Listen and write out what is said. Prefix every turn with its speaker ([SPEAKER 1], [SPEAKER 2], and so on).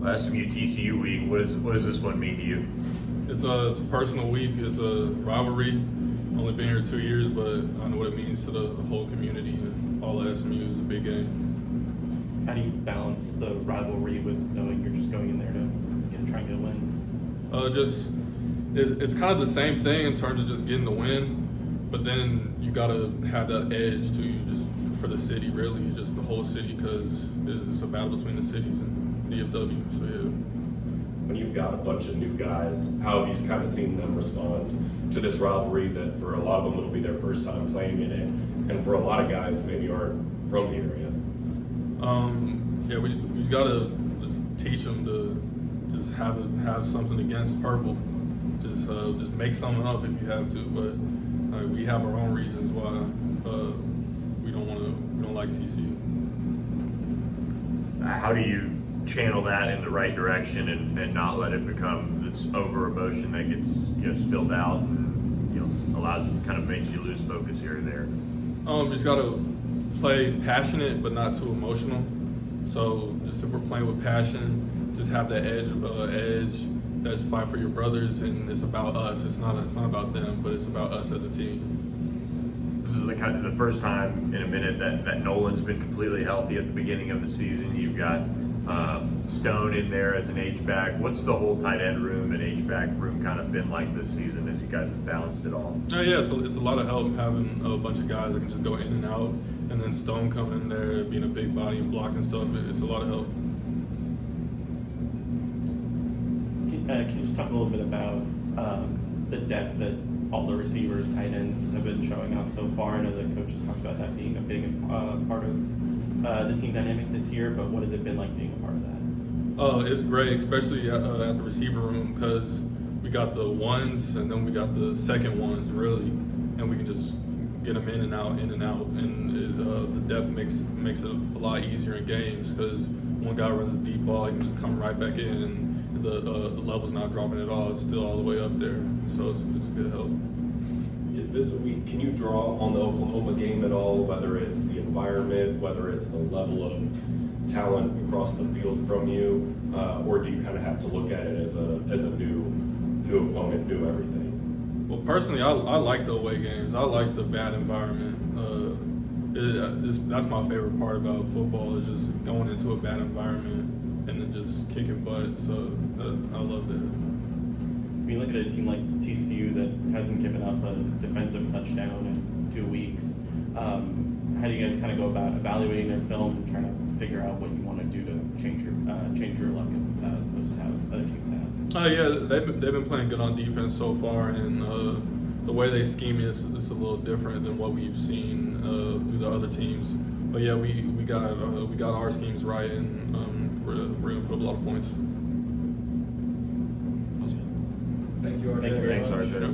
[SPEAKER 1] SMU TCU week. What does this one mean to you?
[SPEAKER 2] It's a personal week. It's a rivalry. Only been here 2 years, but I know what it means to the whole community and all of SMU. Is a big game.
[SPEAKER 3] How do you balance the rivalry with knowing you're just going in there to try and get a win?
[SPEAKER 2] It's kind of the same thing in terms of just getting the win, but then you gotta have that edge to you just for the city, really, just the whole city, because it's a battle between the cities and DFW. So yeah.
[SPEAKER 4] When you've got a bunch of new guys, how have you kind of seen them respond to this rivalry that for a lot of them it'll be their first time playing in it, and for a lot of guys maybe aren't from the area?
[SPEAKER 2] Yeah, we just gotta just teach them to just have something against purple. Just make something up if you have to, but we have our own reasons why we don't like TCU.
[SPEAKER 1] How do you channel that in the right direction and not let it become this over emotion that gets spilled out and kind of makes you lose focus here or there?
[SPEAKER 2] Just gotta play passionate but not too emotional. So just if we're playing with passion, just have that edge. That's fight for your brothers, and it's about us. It's not about them, but it's about us as a team.
[SPEAKER 1] This is the first time in a minute that Nolan's been completely healthy at the beginning of the season. You've got Stone in there as an H-back. What's the whole tight end room and H-back room kind of been like this season as you guys have balanced it all?
[SPEAKER 2] Yeah, so it's a lot of help having a bunch of guys that can just go in and out, and then Stone coming in there, being a big body and blocking stuff. It's a lot of help.
[SPEAKER 3] Can you just talk a little bit about the depth that all the receivers, tight ends have been showing out so far? I know the coaches talked about that being a big part of the team dynamic this year, but what has it been like being a part of that?
[SPEAKER 2] It's great, especially at the receiver room, because we got the ones and then we got the second ones, really, and we can just get them in and out, and the depth makes it a lot easier in games, because one guy runs a deep ball, he can just come right back in, and the level's not dropping at all. It's still all the way up there, so it's a good help.
[SPEAKER 4] Is this a week? Can you draw on the Oklahoma game at all? Whether it's the environment, whether it's the level of talent across the field from you, or do you kind of have to look at it as a new opponent, new everything?
[SPEAKER 2] Well, personally, I like the away games. I like the bad environment. That's my favorite part about football, is just going into a bad environment and then just kicking butt. So I love that.
[SPEAKER 3] When you look at a team like TCU that hasn't given up a defensive touchdown in 2 weeks, how do you guys kind of go about evaluating their film and trying to figure out what you want to do to change your luck as opposed to how other teams have?
[SPEAKER 2] Yeah, they've been playing good on defense so far, and the way they scheme is a little different than what we've seen through the other teams. But yeah, we got our schemes right, and we're gonna put up a lot of points.
[SPEAKER 4] Thank you, RJ.
[SPEAKER 3] Thank you very
[SPEAKER 1] Thanks,
[SPEAKER 3] much.
[SPEAKER 1] RJ.